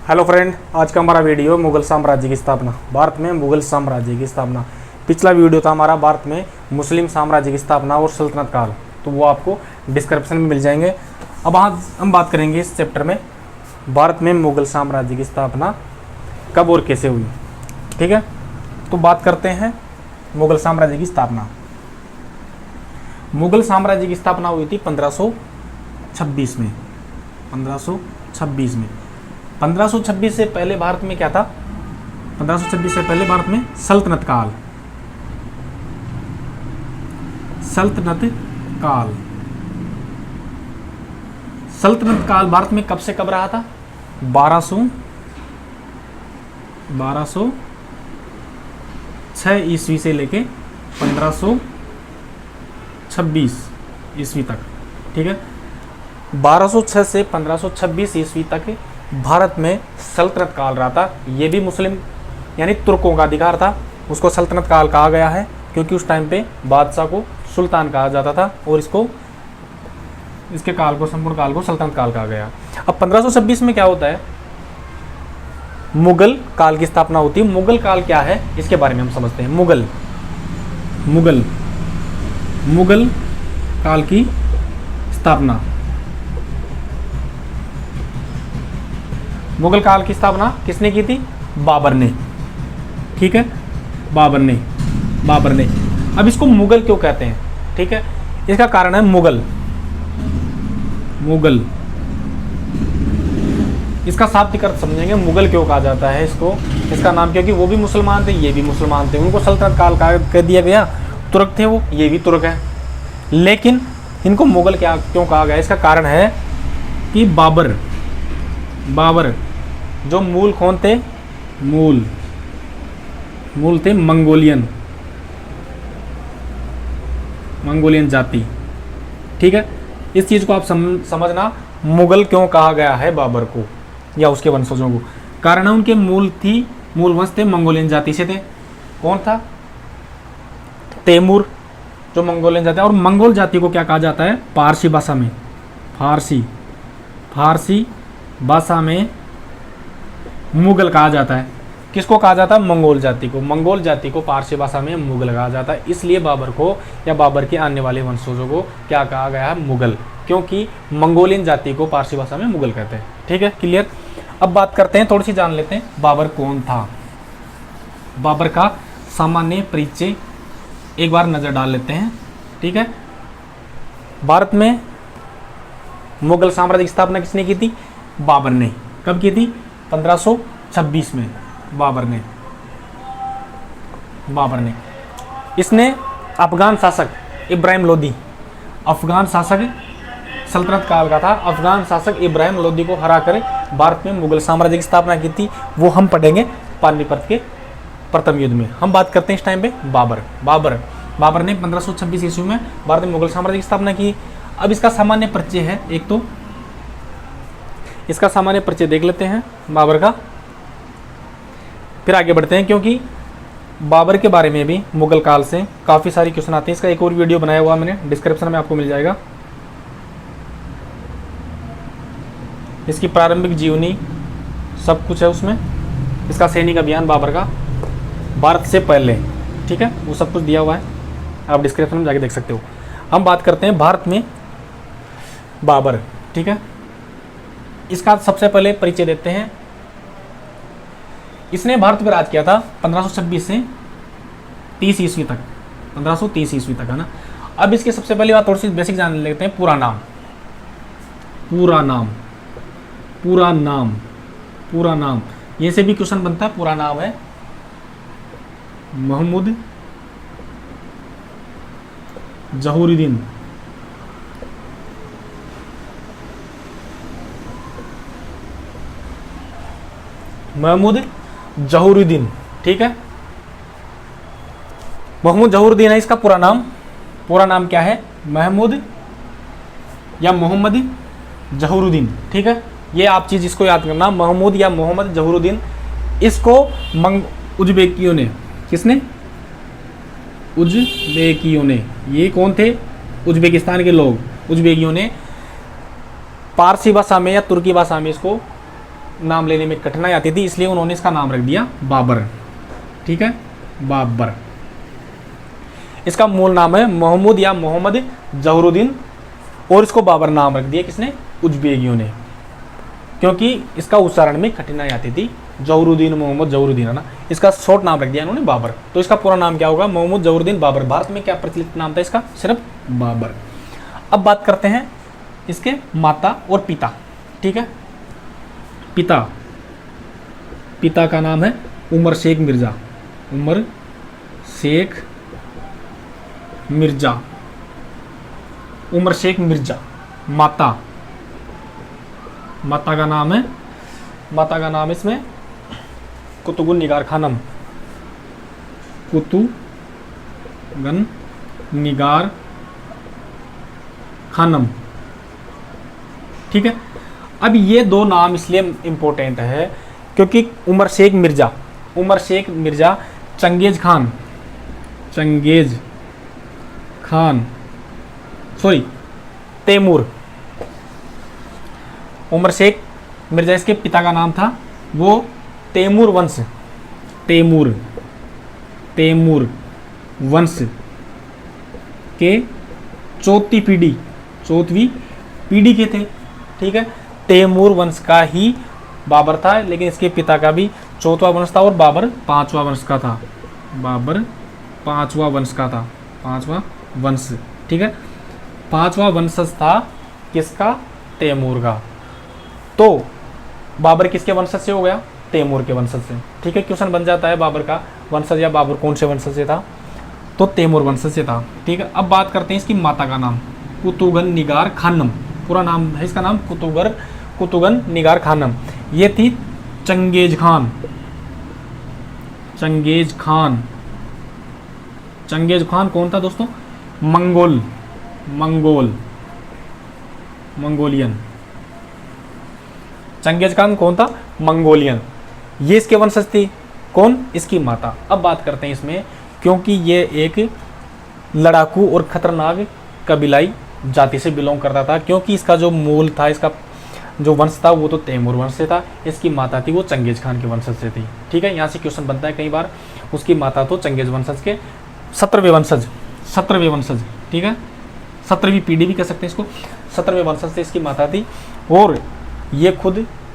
Hello friend, आज का हमारा वीडियो मुगल साम्राज्य की स्थापना। भारत में मुगल साम्राज्य की स्थापना। पिछला वीडियो था हमारा भारत में मुस्लिम साम्राज्य की स्थापना और सल्तनत काल, तो वो आपको डिस्क्रिप्शन में मिल जाएंगे। अब आज हम बात करेंगे इस चैप्टर में भारत में मुगल साम्राज्य की स्थापना कब और कैसे हुई। ठीक है, तो बात करते हैं मुगल साम्राज्य की स्थापना। मुगल साम्राज्य की स्थापना हुई थी 1526 में। 1526 से पहले भारत में क्या था? 1526 से पहले भारत में सल्तनत काल भारत में कब से कब रहा था? 1206 ईस्वी से लेके 1526 ईस्वी तक। ठीक है, 1206 से 1526 ईस्वी तक भारत में सल्तनत काल रहा था। ये भी मुस्लिम यानी तुर्कों का अधिकार था, उसको सल्तनत काल कहा गया है क्योंकि उस टाइम पे बादशाह को सुल्तान कहा जाता था और इसके काल को, संपूर्ण काल को सल्तनत काल कहा गया। अब 1526 में क्या होता है? मुगल काल की स्थापना होती है। मुगल काल क्या है इसके बारे में हम समझते हैं। मुगल काल की स्थापना। मुगल काल की स्थापना किसने की थी? बाबर ने। ठीक है, बाबर ने। अब इसको मुगल क्यों कहते हैं? ठीक है, इसका कारण है मुगल। इसका शाब्दिक अर्थ समझेंगे। मुगल क्यों कहा जाता है इसको, इसका नाम, क्योंकि वो भी मुसलमान थे, ये भी मुसलमान थे। उनको सल्तनत काल कह दिया गया। तुर्क थे वो, ये भी तुर्क है, लेकिन इनको मुगल क्यों कहा गया? इसका कारण है कि बाबर जो मूल कौन थे? मूल थे मंगोलियन जाति। ठीक है, इस चीज को आप समझना। मुगल क्यों कहा गया है बाबर को या उसके वंशजों को? कारण है उनके मूल वंश थे, मंगोलियन जाति से थे। कौन था? तैमूर, जो मंगोलियन जाति। और मंगोल जाति को क्या कहा जाता है? फारसी भाषा में मुगल कहा जाता है। किसको कहा जाता है? मंगोल जाति को। मंगोल जाति को फारसी भाषा में मुगल कहा जाता है। इसलिए बाबर को या बाबर के आने वाले वंशजों को क्या कहा गया है? मुगल, क्योंकि मंगोलियन जाति को फारसी भाषा में मुगल कहते हैं। ठीक है, क्लियर। अब बात करते हैं, थोड़ी सी जान लेते हैं बाबर कौन था। बाबर का सामान्य परिचय एक बार नजर डाल लेते हैं। ठीक है, भारत में मुगल साम्राज्य की स्थापना किसने की थी? बाबर ने। कब की थी? 1526 में बाबर ने। इसने अफगान शासक इब्राहिम लोदी, अफगान शासक सल्तनत काल का था, अफगान शासक इब्राहिम लोदी को हराकर भारत में मुगल साम्राज्य की स्थापना की थी। वो हम पढ़ेंगे पानीपत के प्रथम युद्ध में। हम बात करते हैं इस टाइम पे बाबर ने 1526 ईस्वी में भारत में मुगल साम्राज्य की स्थापना की। अब इसका सामान्य परिचय है, एक तो इसका सामान्य परिचय देख लेते हैं बाबर का, फिर आगे बढ़ते हैं, क्योंकि बाबर के बारे में भी मुगल काल से काफ़ी सारी क्वेश्चन आते हैं। इसका एक और वीडियो बनाया हुआ मैंने, डिस्क्रिप्शन में आपको मिल जाएगा। इसकी प्रारंभिक जीवनी सब कुछ है उसमें। इसका सैनिक अभियान बाबर का भारत से पहले, ठीक है, वो सब कुछ दिया हुआ है, आप डिस्क्रिप्शन में जाके देख सकते हो। हम बात करते हैं भारत में बाबर। ठीक है, इसका सबसे पहले परिचय देते हैं। इसने भारत पर राज किया था 1526 से 30 ईस्वी तक, 1530 ईस्वी तक, है ना। अब इसकी सबसे पहली बात थोड़ी सी बेसिक जान लेते हैं। पूरा नाम ये से भी क्वेश्चन बनता है। पूरा नाम है महमूद जहूरुद्दीन। ठीक है, महमूद जहूरुद्दीन है इसका पूरा नाम। पूरा नाम क्या है? महमूद या मोहम्मद जहूरुद्दीन। ठीक है, ये आप चीज इसको याद करना, महमूद या मोहम्मद जहूरुद्दीन। इसको उज्बेकियों ने, किसने? उज्बेकियों ने। ये कौन थे? उज्बेकिस्तान के लोग। उज्बेकियों ने पारसी भाषा में या तुर्की भाषा में इसको नाम लेने में कठिनाई आती थी, इसलिए उन्होंने इसका नाम रख दिया बाबर। ठीक है, बाबर। इसका मूल नाम है महमूद या मोहम्मद जहरुद्दीन, और इसको बाबर नाम रख दिया किसने? उज़्बेकियों ने, क्योंकि इसका उच्चारण में कठिनाई आती थी। जहरुद्दीन, मोहम्मद जहरुद्दीन है ना, इसका शॉर्ट नाम रख दिया इन्होंने बाबर। तो इसका पूरा नाम क्या होगा? मोहम्मद जहरुद्दीन बाबर। भारत में क्या प्रचलित नाम था इसका? सिर्फ बाबर। अब बात करते हैं इसके माता और पिता। ठीक है, पिता, पिता का नाम है Umar Shaikh Mirza. Umar Shaikh Mirza, Umar Shaikh Mirza. माता, माता का नाम है, माता का नाम इसमें कुतुगुन निगार खानम। कुतुगन निगार खानम। ठीक है, अब ये दो नाम इसलिए इंपॉर्टेंट है क्योंकि Umar Shaikh Mirza, Umar Shaikh Mirza Genghis Khan, Genghis Khan, sorry Timur. Umar Shaikh Mirza इसके पिता का नाम था, वो तैमूर वंश, तैमूर, तैमूर वंश के चौथी पीढ़ी, चौथी पीढ़ी के थे। ठीक है, तैमूर वंश का ही बाबर था, लेकिन इसके पिता का भी चौथा वंश था और बाबर पांचवा वंश का था। बाबर पांचवा वंश का था, पांचवा वंश। ठीक है, पांचवा वंशज था किसका? तैमूर का। तो बाबर किसके वंशज से हो गया? तैमूर के वंशज से। ठीक है, क्वेश्चन बन जाता है बाबर का वंशज या बाबर कौन से वंशज से था? तो तैमूर वंशज से था। ठीक है, अब बात करते हैं इसकी माता का नाम, कुतुगन निगार खानम। पूरा नाम है इसका नाम कुतुगन निगार खानम। ये थी Genghis Khan, Genghis Khan. Genghis Khan कौन था दोस्तों? Mongol, Mongol, Mongolian. Genghis Khan कौन था? मंगोलियन। ये इसके वंशज थी। कौन? इसकी माता। अब बात करते हैं इसमें, क्योंकि ये एक लड़ाकू और खतरनाक कबीलाई जाति से बिलोंग करता था, क्योंकि इसका जो मूल था, इसका जो वंश था वो तो तैमूर वंश से था। इसकी माता थी वो चंगेज खान के वंशज से थी। ठीक है, यहाँ से क्वेश्चन बनता है कई बार, उसकी माता तो चंगेज वंशज के 17वें वंशज, 17वें वंशज। ठीक है, 17वीं पीढ़ी भी कह सकते हैं इसको, 17वें वंशज से इसकी माता थी। और ये खुद